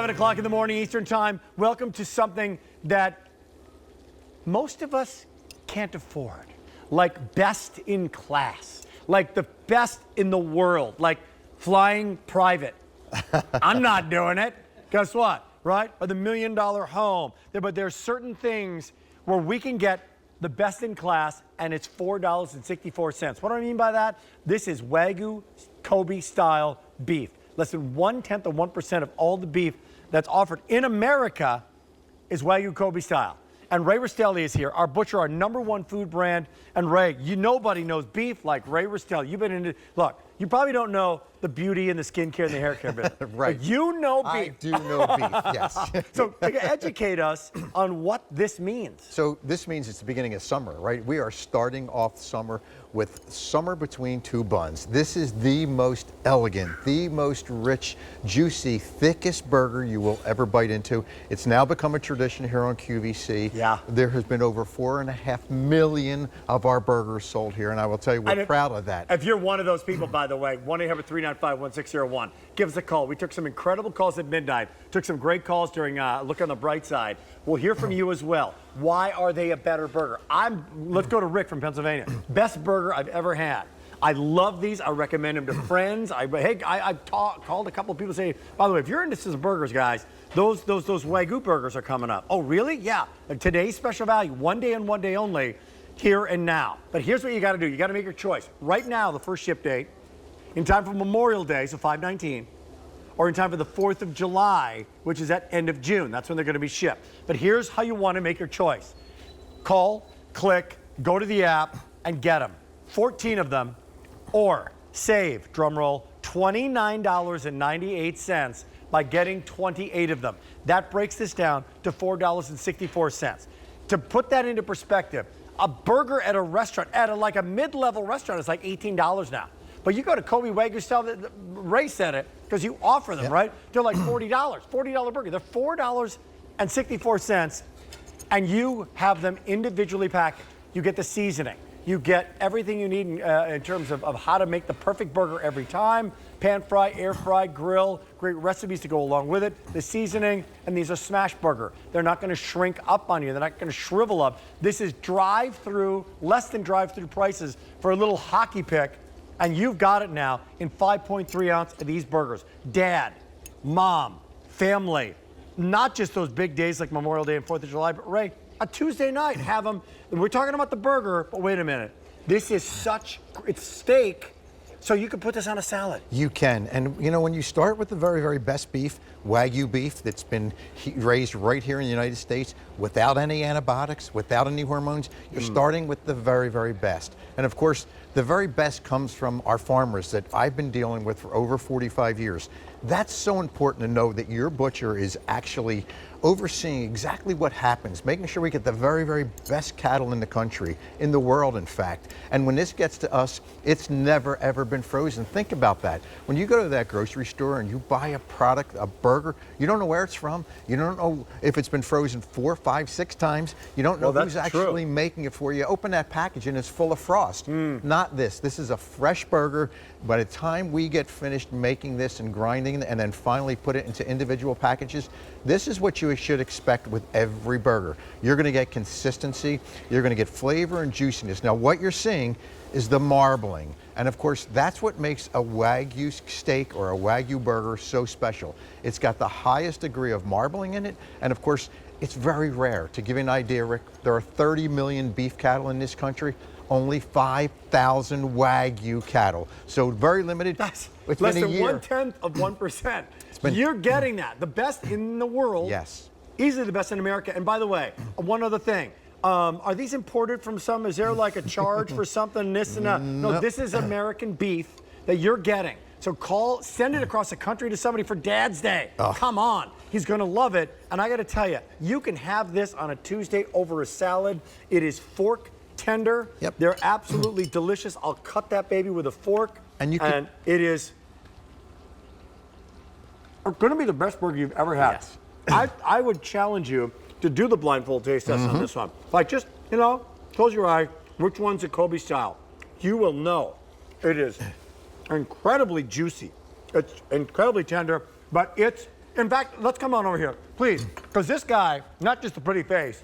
11 o'clock in the morning Eastern Time. Welcome to something that most of us can't afford. Like best in class. Like the best in the world. Like flying private. I'm not doing it. Guess what? Right? Or the $1 million home. But there's certain things where we can get the best in class, and it's $4.64. What do I mean by that? This is Wagyu Kobe style beef. Less than 1/10 of 1% of all the beef that's offered in America is Wagyu Kobe style. And Ray Rastelli is here, our butcher, our #1 food brand. And Ray, nobody knows beef like Ray Rastelli. You've been into, look, you probably don't know the beauty and the skincare and the hair care business. Right. But you know beef. I do know beef, yes. So educate us on what this means. So this means it's the beginning of summer, right? We are starting off summer with summer between two buns. This is the most elegant, the most rich, juicy, thickest burger you will ever bite into. It's now become a tradition here on QVC. Yeah. There has been over 4.5 million of our burgers sold here, and I will tell you, we're proud of that. If you're one of those people, by the way, 1-800-395-1601. Give us a call. We took some incredible calls at midnight. Took some great calls during Look on the Bright Side. We'll hear from you as well. Why are they a better burger? Let's go to Rick from Pennsylvania. Best burger I've ever had. I love these. I recommend them to friends. I've called a couple of people saying, by the way, if you're into some burgers, guys, those Wagyu burgers are coming up. Oh, really? Yeah. Today's special value, 1 day and 1 day only, here and now. But here's what you got to do. You got to make your choice. Right now, the first ship date, in time for Memorial Day, so 5/19, or in time for the 4th of July, which is at end of June. That's when they're going to be shipped. But here's how you want to make your choice. Call, click, go to the app, and get them. 14 of them, or save, drumroll, $29.98 by getting 28 of them. That breaks this down to $4.64. To put that into perspective, a burger at a restaurant, at a mid-level restaurant, is like $18 now. But you go to Kobe Wagyu style, Ray said it, because you offer them, right? They're like $40, $40 burger. They're $4.64, and you have them individually packaged. You get the seasoning. You get everything you need in terms of how to make the perfect burger every time. Pan fry, air fry, grill, great recipes to go along with it. The seasoning, and these are smash burger. They're not gonna shrink up on you. They're not gonna shrivel up. This is drive-through, less than drive-through prices for a little hockey pick. And you've got it now in 5.3 ounce of these burgers. Dad, mom, family, not just those big days like Memorial Day and 4th of July, but Ray, a Tuesday night, have them. We're talking about the burger, but wait a minute. This is it's steak, so you can put this on a salad. You can, and you know, when you start with the very, very best beef, Wagyu beef that's been raised right here in the United States without any antibiotics, without any hormones, you're starting with the very, very best. And of course, the very best comes from our farmers that I've been dealing with for over 45 years. That's so important to know that your butcher is actually overseeing exactly what happens, making sure we get the very, very best cattle in the country, in the world, in fact. And when this gets to us, it's never, ever been frozen. Think about that. When you go to that grocery store and you buy a product, a burger, you don't know where it's from. You don't know if it's been frozen 4, 5, 6 times. You don't know who's actually making it for you. Open that package and it's full of frost. Not this. This is a fresh burger. By the time we get finished making this and grinding and then finally put it into individual packages, this is what you should expect with every burger. You're going to get consistency, you're going to get flavor and juiciness. Now what you're seeing is the marbling. And of course, that's what makes a Wagyu steak or a Wagyu burger so special. It's got the highest degree of marbling in it, and of course, it's very rare. To give you an idea, Rick, there are 30 million beef cattle in this country. Only 5,000 Wagyu cattle. So very limited. That's it's less been a than year. 1/10 of 1%. You're getting that. The best in the world. Yes. Easily the best in America. And by the way, one other thing. Are these imported from some? Is there like a charge for something? This and that? No, this is American beef that you're getting. So send it across the country to somebody for Dad's Day. Come on. He's going to love it. And I got to tell you, you can have this on a Tuesday over a salad. It is fork tender. Yep. They're absolutely delicious. I'll cut that baby with a fork. And it is going to be the best burger you've ever had. Yes. I would challenge you to do the blindfold taste test on this one. Like just, close your eye. Which one's a Kobe style? You will know. It is incredibly juicy. It's incredibly tender, but it's In fact, let's come on over here, please, because this guy, not just a pretty face,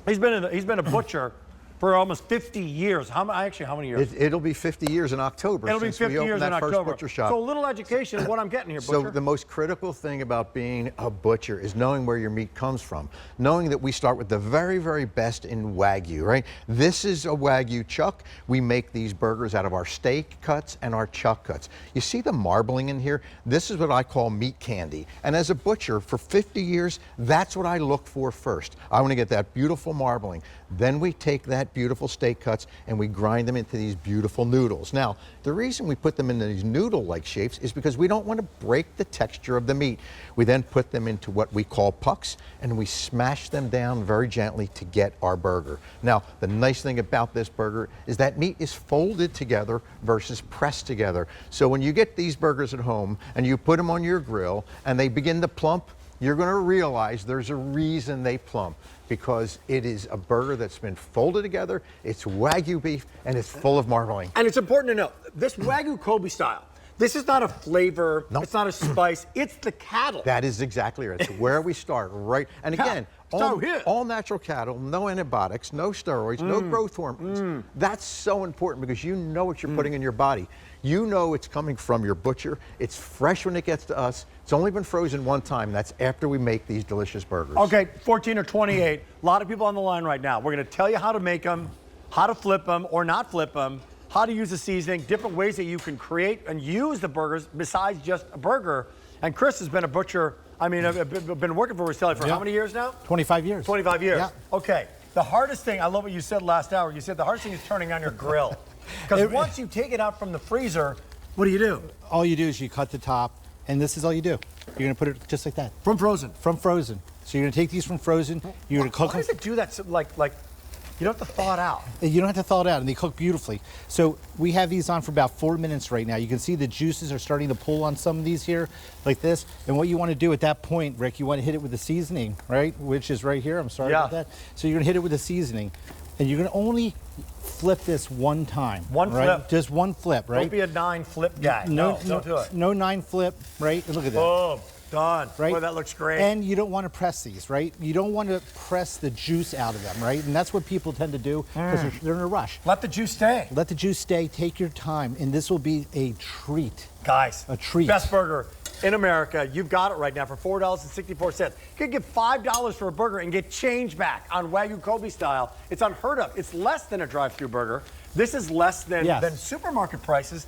he's been a butcher for almost 50 years. How many years? It'll be 50 years in October. It'll be since 50 we years opened in that first October. butcher shop. So a little education of what I'm getting here, Butcher. So the most critical thing about being a butcher is knowing where your meat comes from. Knowing that we start with the very, very best in Wagyu, right? This is a Wagyu chuck. We make these burgers out of our steak cuts and our chuck cuts. You see the marbling in here? This is what I call meat candy. And as a butcher for 50 years, that's what I look for first. I want to get that beautiful marbling. Then we take that beautiful steak cuts and we grind them into these beautiful noodles. Now, the reason we put them in these noodle-like shapes is because we don't want to break the texture of the meat. We then put them into what we call pucks and we smash them down very gently to get our burger. Now, the nice thing about this burger is that meat is folded together versus pressed together. So when you get these burgers at home and you put them on your grill and they begin to plump, you're going to realize there's a reason they plump, because it is a burger that's been folded together, it's Wagyu beef, and it's full of marbling. And it's important to know, this Wagyu Kobe style, this is not a flavor, Nope. It's not a spice, it's the cattle. That is exactly right. It's where we start, right? And again, all natural cattle, no antibiotics, no steroids, no growth hormones. That's so important because you know what you're putting in your body. You know it's coming from your butcher. It's fresh when it gets to us. It's only been frozen one time. That's after we make these delicious burgers. Okay, 14 or 28. A lot of people on the line right now. We're going to tell you how to make them, how to flip them or not flip them, how to use the seasoning, different ways that you can create and use the burgers besides just a burger. And Chris has been a butcher. I mean, I've been working for Rastelli for how many years now? 25 years. 25 years. Yeah. Okay. The hardest thing, I love what you said last hour. You said the hardest thing is turning on your grill. Because once you take it out from the freezer, what do? All you do is you cut the top, and this is all you do. You're going to put it just like that. From frozen. From frozen. So you're going to take these from frozen. You're going to cook Why them. does it do that? So, like you don't have to thaw it out. You don't have to thaw it out, and they cook beautifully. So we have these on for about 4 minutes right now. You can see the juices are starting to pull on some of these here, like this. And what you want to do at that point, Rick, you want to hit it with the seasoning, right? Which is right here. I'm sorry about that. So you're going to hit it with the seasoning, and you're going to only flip this one time. One flip. Just one flip, right? Don't be a 9 flip guy. No, don't do it. No 9 flip, right? And look at that. Boom. Done. Right? Boy, that looks great. And you don't want to press these, right? You don't want to press the juice out of them, right? And that's what people tend to do because they're in a rush. Let the juice stay. Let the juice stay. Take your time, and this will be a treat. Guys, a treat. Best burger in America. You've got it right now for $4.64. You could give $5 for a burger and get change back on Wagyu Kobe style. It's unheard of. It's less than a drive-thru burger. This is less than supermarket prices.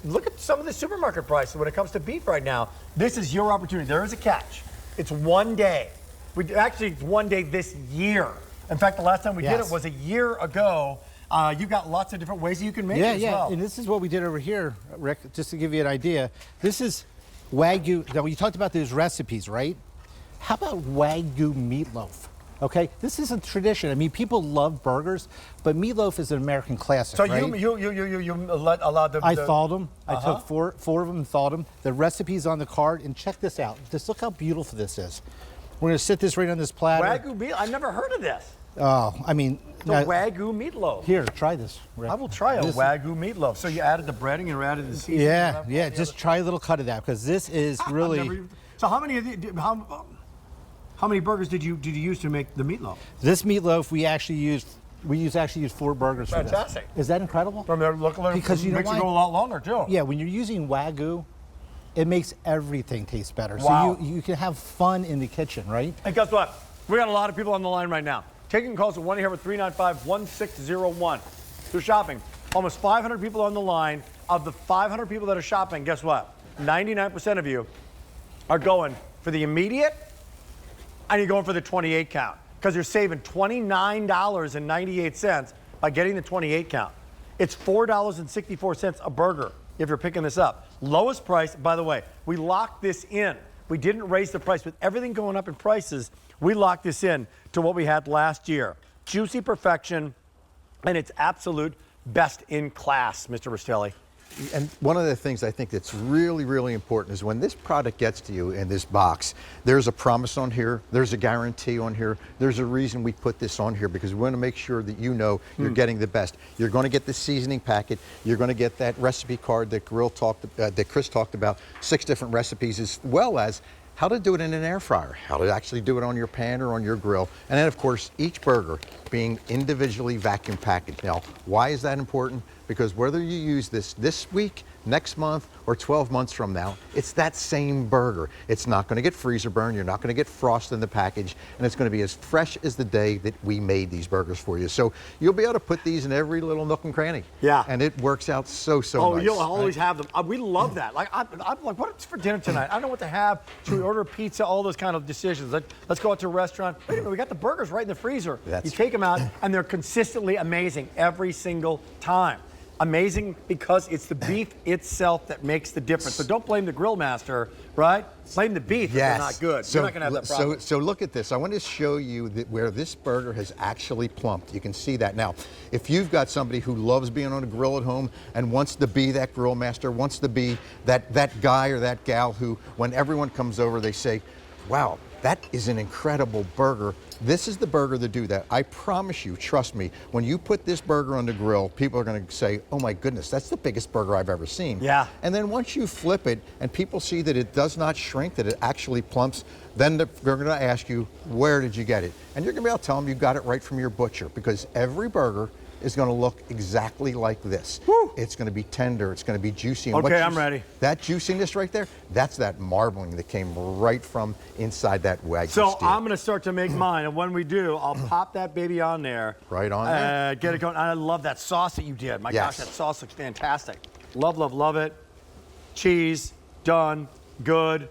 Look at some of the supermarket prices when it comes to beef right now. This is your opportunity. There is a catch. It's one day. It's one day this year. In fact, the last time we did it was a year ago. You've got lots of different ways that you can make it as well. And this is what we did over here, Rick, just to give you an idea. This is Wagyu. Now, you talked about those recipes, right? How about Wagyu meatloaf? Okay, this is a tradition. I mean, people love burgers, but meatloaf is an American classic. So right? you allowed them. I thawed them. I took four of them and thawed them. The recipe's on the card, and check this out. Just look how beautiful this is. We're gonna sit this right on this platter. Wagyu meat. I've never heard of this. Oh, I mean, the Wagyu meatloaf. Here, try this, Rick. I will try a Wagyu meatloaf. So you added the breading and you added the seasoning. Yeah. Just try a little cut of that because this is really. So how many of the how many burgers did you use to make the meatloaf? This meatloaf we actually used 4 burgers for this. Fantastic. Is that incredible? From there, because you know makes it go a lot longer too. Yeah, when you're using Wagyu, it makes everything taste better. Wow. So you can have fun in the kitchen, right? And guess what? We got a lot of people on the line right now. Taking calls at 1-800-395-1601. They're shopping. Almost 500 people on the line. Of the 500 people that are shopping, guess what? 99% of you are going for the immediate and you're going for the 28 count because you're saving $29.98 by getting the 28 count. It's $4.64 a burger if you're picking this up. Lowest price, by the way, we locked this in. We didn't raise the price. With everything going up in prices, we locked this in to what we had last year. Juicy perfection, and it's absolute best in class, Mr. Rastelli. And one of the things I think that's really, really important is when this product gets to you in this box, there's a promise on here, there's a guarantee on here, there's a reason we put this on here because we want to make sure that you know you're getting the best. You're going to get the seasoning packet, you're going to get that recipe card that Chris talked about, 6 different recipes, as well as how to do it in an air fryer, how to actually do it on your pan or on your grill. And then of course, each burger being individually vacuum packaged. Now, why is that important? Because whether you use this week, next month, or 12 months from now, it's that same burger. It's not gonna get freezer burn, you're not gonna get frost in the package, and it's gonna be as fresh as the day that we made these burgers for you. So you'll be able to put these in every little nook and cranny. Yeah. And it works out so nice. You'll always have them. We love that. Like, I'm like, what's for dinner tonight? I don't know what to have. Should we order pizza? All those kind of decisions. Let's go out to a restaurant. Wait a minute, we got the burgers right in the freezer. You take them out, and they're consistently amazing every single time. Amazing because it's the beef itself that makes the difference. So don't blame the grill master, right? Blame the beef if they're not good. So, you're not gonna have that problem. So look at this. I want to show you where this burger has actually plumped. You can see that. Now, if you've got somebody who loves being on a grill at home and wants to be that grill master, wants to be that guy or that gal who, when everyone comes over, they say, wow, that is an incredible burger. This is the burger to do that. I promise you, trust me, when you put this burger on the grill, people are gonna say, oh my goodness, that's the biggest burger I've ever seen. Yeah. And then once you flip it and people see that it does not shrink, that it actually plumps, then they're gonna ask you, where did you get it? And you're gonna be able to tell them you got it right from your butcher, because every burger is gonna look exactly like this. Woo. It's gonna be tender, it's gonna be juicy. And Okay, I'm ready. That juiciness right there, that's that marbling that came right from inside that Wagyu So steak. I'm gonna start to make mine, and when we do, I'll pop that baby on there. Right on there. Get it going. I love that sauce that you did. My Yes. gosh, that sauce looks fantastic. Love, love, love it. Cheese, done, good,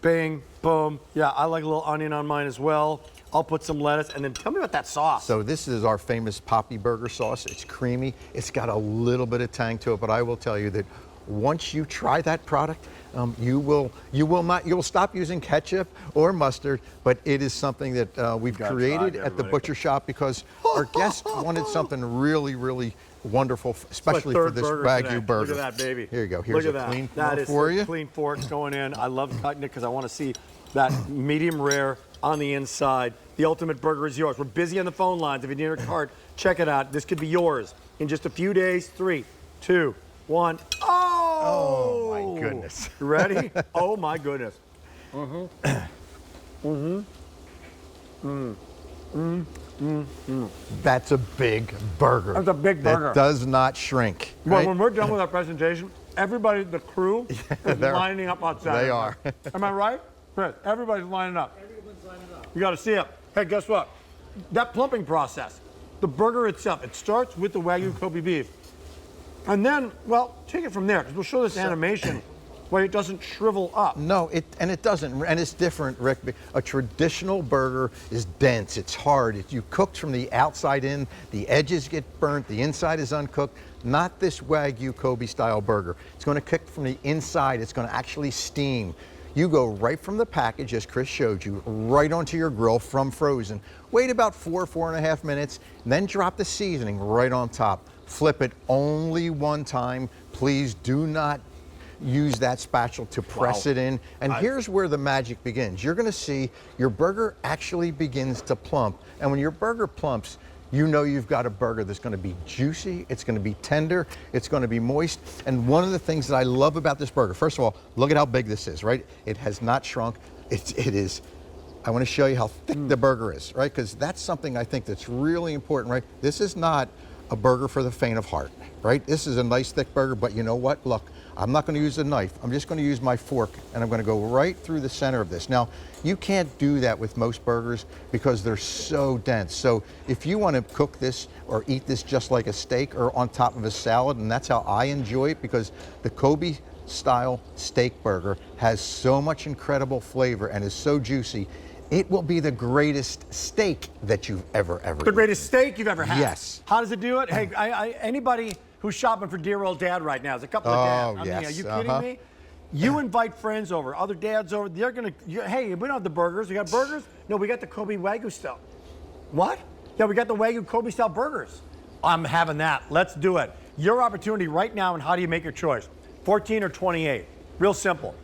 bing, boom. Yeah, I like a little onion on mine as well. I'll put some lettuce, and then tell me about that sauce. So this is our famous Poppy Burger sauce. It's creamy. It's got a little bit of tang to it, but I will tell you that once you try that product, you'll stop using ketchup or mustard, but it is something that we've created at the butcher shop because our guests wanted something really, really wonderful, especially for this Wagyu burger. Look at that, baby. Here you go. Here's a clean fork for you. Clean forks going in. I love cutting it because I want to see that medium rare on the inside. The ultimate burger is yours. We're busy on the phone lines. If you need a cart, check it out. This could be yours in just a few days. 3, 2, 1. Oh my goodness. You ready? Oh my goodness. That's a big burger. That's a big burger. That does not shrink. Well, right? when we're done with our presentation, everybody, the crew, is lining up outside. They are. Am I right? Chris, everybody's lining up. Everyone's lining up. You got to see it. Hey, guess what? That plumping process, the burger itself, it starts with the Wagyu Kobe beef. And then, well, take it from there, because we'll show this animation where it doesn't shrivel up. No, it doesn't, and it's different, Rick. A traditional burger is dense, it's hard. You cooked from the outside in, the edges get burnt, the inside is uncooked. Not this Wagyu Kobe style burger. It's going to cook from the inside, it's going to actually steam. You go right from the package, as Chris showed you, right onto your grill from frozen. Wait about 4.5 minutes, and then drop the seasoning right on top. Flip it only one time. Please do not use that spatula to press it in. And here's where the magic begins. You're gonna see your burger actually begins to plump. And when your burger plumps, you know you've got a burger that's gonna be juicy, it's gonna be tender, it's gonna be moist. And one of the things that I love about this burger, first of all, look at how big this is, right? It has not shrunk. It is, I wanna show you how thick the burger is, right? Because that's something I think that's really important, right? This is not a burger for the faint of heart, right? This is a nice thick burger, but you know what? Look, I'm not gonna use a knife. I'm just gonna use my fork, and I'm gonna go right through the center of this. Now, you can't do that with most burgers because they're so dense. So if you wanna cook this or eat this just like a steak or on top of a salad, and that's how I enjoy it, because the Kobe style steak burger has so much incredible flavor and is so juicy, it will be the greatest steak that you've ever eaten. The greatest steak you've ever had. Yes. How does it do it? Hey, anybody who's shopping for dear old dad right now, there's a couple of dads. I mean, are you kidding me? You invite friends over, other dads over, they're gonna, hey, we don't have the burgers. We got burgers? No, we got the Kobe Wagyu style. What? Yeah, we got the Wagyu Kobe style burgers. I'm having that. Let's do it. Your opportunity right now, and how do you make your choice? 14 or 28. Real simple.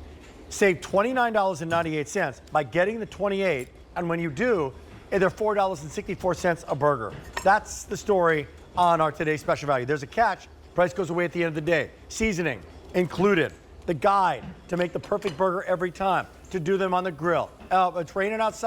Save $29.98 by getting the 28, and when you do, they're $4.64 a burger. That's the story on our today's special value. There's a catch. Price goes away at the end of the day. Seasoning included. The guide to make the perfect burger every time. to do them on the grill. It's raining outside.